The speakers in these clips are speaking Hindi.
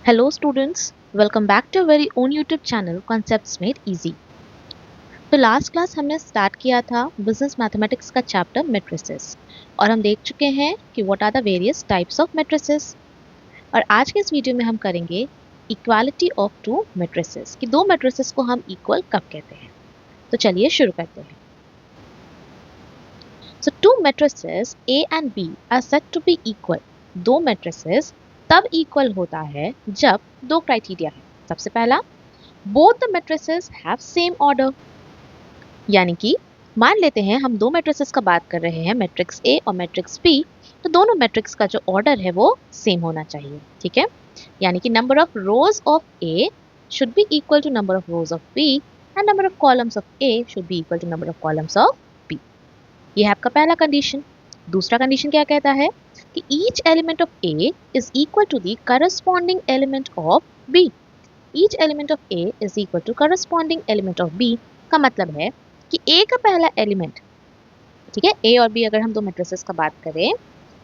Hello students, welcome back to our very own YouTube channel Concepts Made Easy। तो लास्ट क्लास हमने स्टार्ट किया था बिजनेस मैथमेटिक्स का चैप्टर मैट्रिसेस और हम देख चुके हैं कि what are the various types of matrices. और आज के इस वीडियो में हम करेंगे इक्वालिटी ऑफ टू मैट्रिसेस कि दो मैट्रिसेस को हम इक्वल कब कहते हैं। तो चलिए शुरू करते हैं। So two matrices A and B are said to be equal. दो मैट्रिसेस तब इक्वल होता है जब दो क्राइटेरिया है। सबसे पहला, both the matrices have same order, यानी कि मान लेते हैं हम दो मैट्रिसेस का बात कर रहे हैं, मैट्रिक्स ए और मैट्रिक्स बी, तो दोनों मैट्रिक्स का जो ऑर्डर है वो सेम होना चाहिए। ठीक है, यानी कि number of rows of A should be equal to number of rows of B and number of columns of A should be equal to number of columns of B. ये है आपका पहला कंडीशन। दूसरा कंडीशन क्या कहता है कि each element of A is equal to the corresponding element of B. Each element of A is equal to corresponding element of B का मतलब है कि ए का पहला एलिमेंट, ठीक है, ए और बी अगर हम दो मैट्रिसेस का बात करें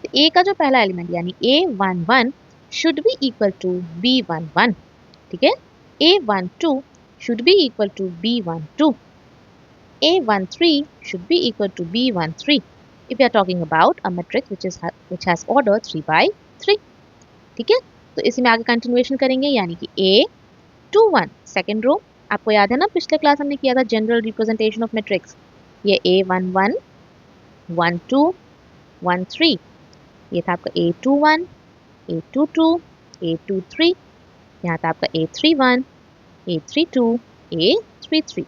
तो ए का जो पहला एलिमेंट यानी A11 should be equal to B11। ठीक है, A12 should be equal to B12, A13 should be equal to B13 if we are talking about a matrix which has order 3 by 3। ठीक है, तो इसी में आगे कंटिन्यूएशन करेंगे, यानी कि A21 सेकेंड रो, आपको याद है ना पिछले क्लास हमने किया था जनरल रिप्रेजेंटेशन ऑफ मैट्रिक्स। ये A11 12 13, ये था आपका A21 A22 A23, यहाँ था आपका A31 A32 A33,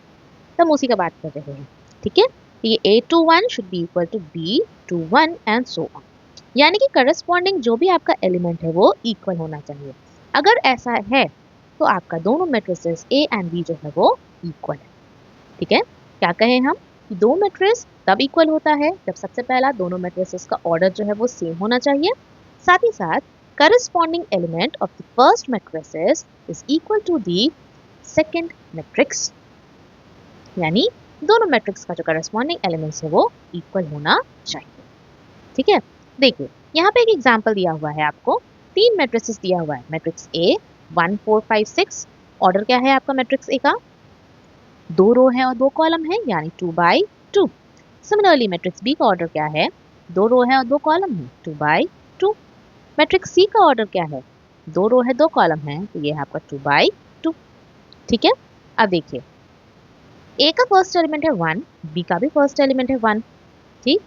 हम उसी का बात कर रहे हैं। ठीक है, ये A21 should be equal to B21 and so on, यानी कि करस्पॉन्डिंग जो भी आपका एलिमेंट है वो इक्वल होना चाहिए। अगर ऐसा है तो आपका दोनों मैट्रिसेस A एंड B जो है वो इक्वल है। ठीक है, क्या कहें हम कि दो मैट्रिक्स तब इक्वल होता है जब सबसे पहला दोनों मैट्रिसेस का ऑर्डर जो है वो सेम होना चाहिए, साथ ही साथ corresponding element of the first matrices is equal to the second matrix, यानी दोनों मैट्रिक्स का जो करस्पॉन्डिंग एलिमेंट्स है वो इक्वल होना चाहिए। ठीक है, देखिए यहाँ पे एक एग्जांपल दिया हुआ है, आपको तीन मैट्रिसेस दिया हुआ है। मैट्रिक्स ए 1 4 5 6, ऑर्डर क्या है आपका मैट्रिक्स ए का, दो रो है और दो कॉलम है, यानी 2 बाई 2। सिमिलरली मैट्रिक्स बी का ऑर्डर क्या है, दो रो है और दो कॉलम है, 2 बाई 2। मैट्रिक्स सी का ऑर्डर क्या है, दो रो है दो कॉलम है, तो ये है आपका 2 बाई 2। ठीक है, अब देखिए ए का फर्स्ट एलिमेंट है 1, बी का भी फर्स्ट एलिमेंट है 1। ठीक,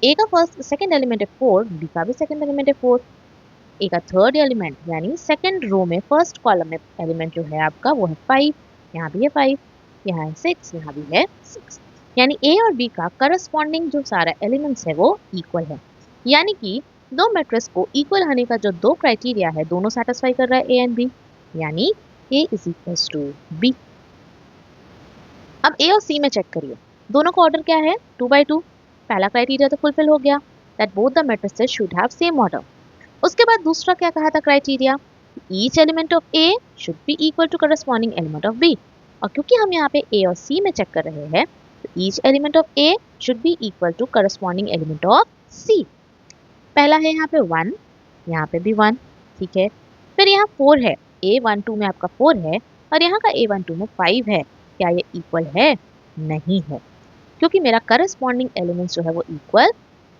ए का फर्स्ट सेकंड एलिमेंट है 4, बी का भी सेकंड एलिमेंट है 4। ए का थर्ड एलिमेंट यानी सेकंड रो में फर्स्ट कॉलम में एलिमेंट जो है आपका वो है 5, यहाँ भी है 5, यहाँ है 6, यहाँ भी है 6, यानी ए और बी का करस्पॉन्डिंग जो सारा एलिमेंट्स है वो इक्वल है। यानी कि दो मैट्रिक्स को इक्वल होने का जो दो क्राइटेरिया है दोनों सेटिस्फाई कर रहा है ए एंड बी, यानी ए इज इक्वल टू बी। अब ए और सी में चेक करिए, दोनों का ऑर्डर क्या है, 2 बाई 2। पहला क्राइटेरिया तो फुलफिल हो गया, that both the matrices should have same order. उसके बाद दूसरा क्या कहा था criteria, each element of A should be equal to corresponding element of B. और क्योंकि हम यहाँ पे ए और सी में चेक कर रहे हैं तो each element of A should be equal to corresponding element of C. पहला है यहाँ पे 1, यहाँ पे भी 1। ठीक है, फिर यहाँ 4 है, A12 में आपका 4 है और यहाँ का A12 में 5 है। क्या ये इक्वल है? नहीं है, क्योंकि मेरा करस्पॉन्डिंग एलिमेंट्स जो है वो इक्वल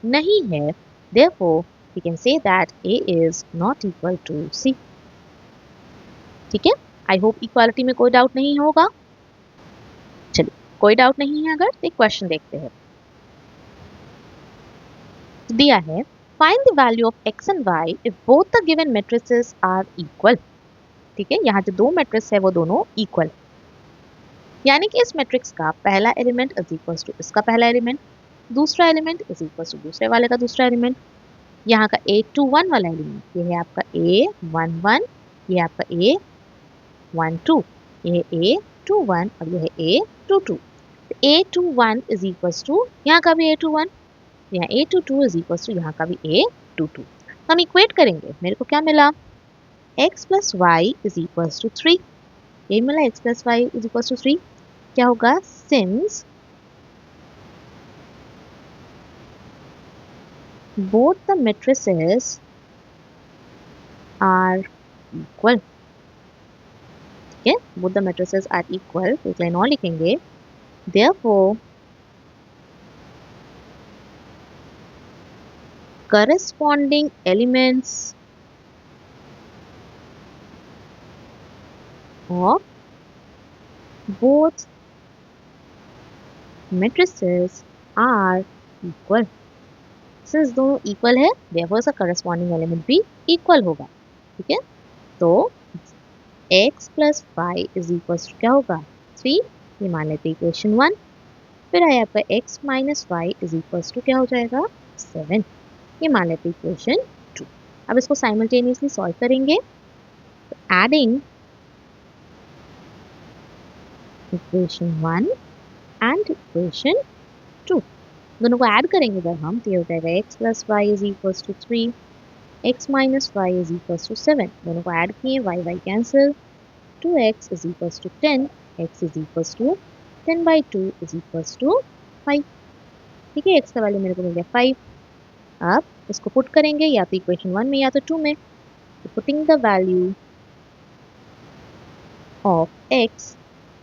नहीं है। Therefore, we can say that A is not equal to C। ठीक है, आई होप इक्वालिटी में कोई डाउट नहीं होगा। चलिए, कोई डाउट नहीं है अगर तो एक क्वेश्चन देखते हैं। दिया है find the value of x and y if both the given matrices are equal। ठीक है, यहाँ जो दो मैट्रिक्स है वो दोनों इक्वल, यानी कि इस मैट्रिक्स का पहला एलिमेंट इज इक्वल टू इसका पहला एलिमेंट, दूसरा एलिमेंट इज इक्वल टू दूसरे वाले का दूसरा एलिमेंट। यहाँ का A21 वाला एलिमेंट ये है आपका A11, ये आपका A12, ये है A21 और ये है A22। A21 is equal to यहाँ का भी A21, यहाँ A22 इज इक्वल टू यहाँ का भी A22। हम इक्वेट करेंगे, मेरे को क्या मिला, x plus y is equal to 3, यही मिला, x plus y is equal to 3। क्या होगा, since both the matrices are equal. ठीक है, both the matrices are equal, तो एक लाइन और लिखेंगे, therefore corresponding elements of both matrices are equal। Since दोनों इक्वल है therefore इसका करस्पॉन्डिंग एलिमेंट भी इक्वल होगा। ठीक है, तो x plus y is equal to क्या होगा 3, ये मान लेते हैं इक्वेशन 1। फिर आया आपका x minus y is equal to क्या हो जाएगा 7, ये मान लेते हैं इक्वेशन 2। अब इसको साइमल्टेनियसली सॉल्व करेंगे, एडिंग इक्वेशन 1 एंड इक्वेशन 2, दोनों को ऐड करेंगे अगर हम तो ये हो जाएगा x plus y is equal to 3, x minus y is equal to 7, दोनों को ऐड किए y y cancel, 2x is equal to 10, x is equal to 10 by 2 is equal to 5। ठीक है, x का वैल्यू मेरे को मिल गया 5। अब इसको पुट करेंगे या तो इक्वेशन 1 में या तो 2 में, तो putting the value of x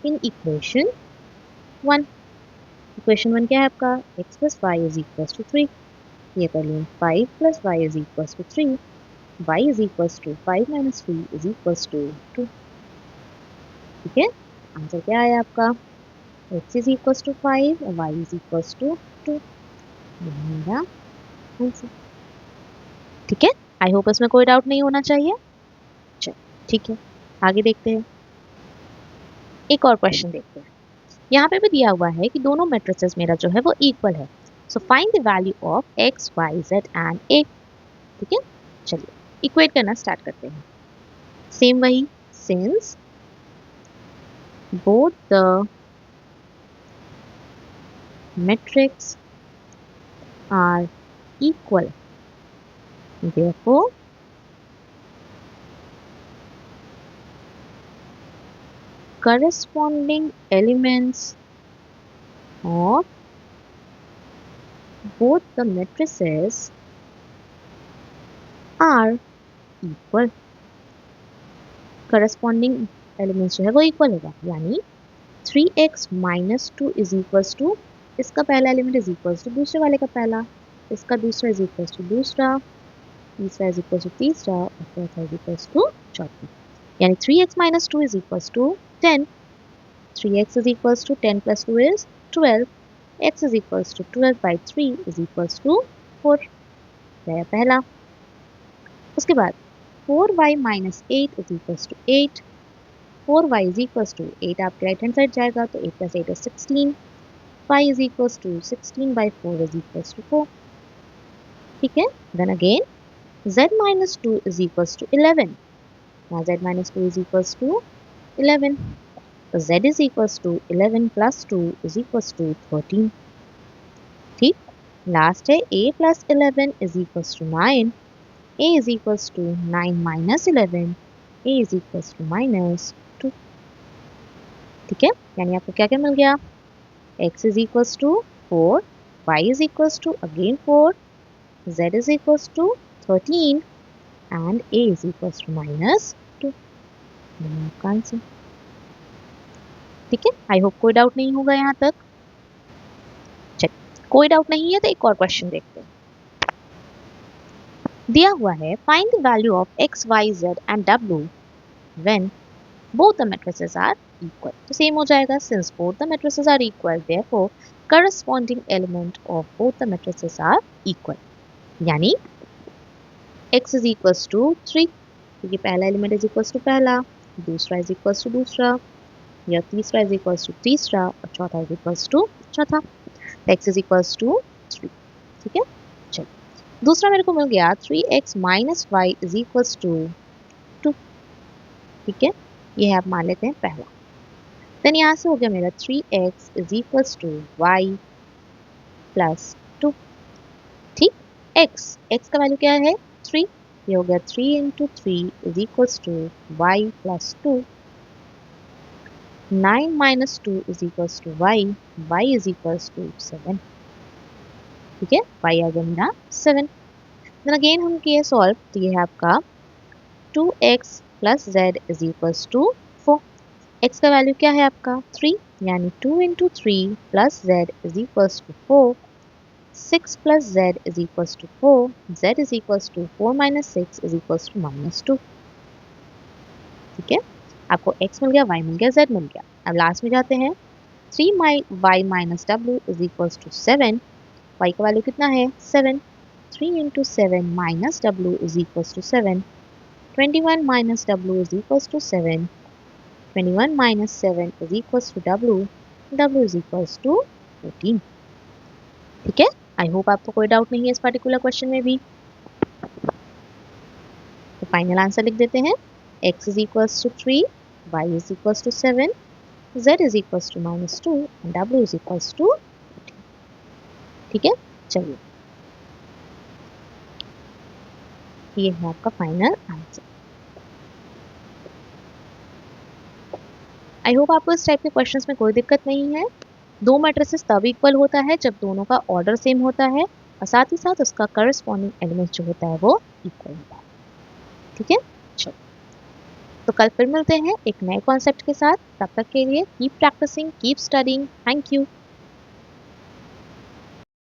in equation 1। Equation 1 क्या है आपका x plus y is equal to 3, ये कर लें 5 plus y is equal to 3, y is equal to 5 minus 3 is equal to 2। ठीक है, आंसर क्या आया आपका x इज इक्वल टू 5 और y इज इक्वल टू 2, ये मेरा आंसर। ठीक है, आई होप इसमें कोई डाउट नहीं होना चाहिए। चल ठीक है, आगे देखते हैं, एक और क्वेश्चन देखते हैं। यहाँ पे भी दिया हुआ है कि दोनों मैट्रिसेस मेरा जो है वो इक्वल है, so find the value of x y z and a। ठीक है, चलिए इक्वेट करना स्टार्ट करते हैं। सेम वही, since both the metrics are equal, therefore corresponding elements of both the matrices are equal। corresponding elements जो है वो इक्वल होगा, यानी 3x minus 2 is equal to, इसका पहला एलिमेंट इज इक्वल टू दूसरे वाले का पहला, इसका दूसरा इज इक्वल टू दूसरा, तीसरा इज इक्वल टू तीसरा और चौथा इज इक्वल टू चौथा। यानी 3x minus 2 is equal to 10, 3x is equal to 10 plus 2 is 12, x is equal to 12 by 3 is equal to 4, पहला। उसके बाद 4y minus 8 is equal to 8, 4y is equal to 8 आपके राइट हैंड साइड जाएगा तो 8 plus 8 is 16, y is equal to 16 by 4 is equal to 4। ठीक है, then again z minus 2 is equals to 11. Now z minus 2 is equals to 11. So z is equals to 11 plus 2 is equals to 13. ठीक, लास्ट है a plus 11 is equals to 9. a is equals to 9 minus 11. a is equals to minus 2. ठीक है, यानी आपको क्या क्या मिल गया, x is equals to 4, y is equals to again 4, z is equals to 13 and a is equals to minus 2। आपका आंसर। ठीक है, आई होप कोई डाउट नहीं होगा यहाँ तक। चल, कोई डाउट नहीं है तो एक और क्वेश्चन देखते हैं। दिया हुआ है find the value of x y z and w when both the matrices are equal. तो सेम हो जाएगा, since both the matrices are equal therefore corresponding element of both the matrices are equal. यानी x इज इक्वल्स टू 3, क्योंकि पहला एलिमेंट इज इक्वल्स टू पहला, दूसरा इज इक्वल्स टू दूसरा, या तीसरा इज इक्वल्स टू तीसरा और चौथा इज इक्वल्स टू चौथा। x is equals to 3। ठीक है, चलो दूसरा मेरे को मिल गया 3x minus y is equals to 2। ठीक है, ये आप मान लेते हैं पहला। देन यहाँ से हो गया मेरा 3x is equals to y plus 2। ठीक, x का वैल्यू क्या है 3, ये हो गया 3 into 3 is equals to y plus 2। 9 minus 2 is equals to y, y is equals to 7। ठीक है, वाई आ गया मेरा 7। देन अगेन हम किए सॉल्व, तो ये है आपका 2x प्लस z is equals to 4। X का वैल्यू क्या है आपका 3, यानी 2 into 3 plus z is equals to 4। 6 plus z is equals to 4, z is equals to 4 minus 6 is equals to -2। ठीक है, आपको x मिल गया, y मिल गया, z मिल गया। अब लास्ट में जाते हैं, 3y minus w is equals to 7। y का वैल्यू कितना है 7। 3 into 7 minus w is equals to 7। 21 minus w is equals to 7। 21 minus 7 is equals to w। w is equals to 14। ठीक है, आई होप आपको कोई डाउट नहीं है इस पर्टिकुलर क्वेश्चन में भी। तो फाइनल आंसर लिख देते हैं, x is equals to 3, y is equals to 7, z is equals to -2 and w is equals to 14। ठीक है, चलिए ये है आपका फाइनल आंसर। आई होप आपको इस टाइप के क्वेश्चंस में कोई दिक्कत नहीं है। दो मैट्रिसेस तब इक्वल होता है जब दोनों का ऑर्डर सेम होता है और साथ ही साथ उसका करस्पॉन्डिंग एलिमेंट जो होता है वो इक्वल होता है। ठीक है, चलो तो कल फिर मिलते हैं एक नए कॉन्सेप्ट के साथ। तब तक के लिए keep practising, keep studying. Thank you.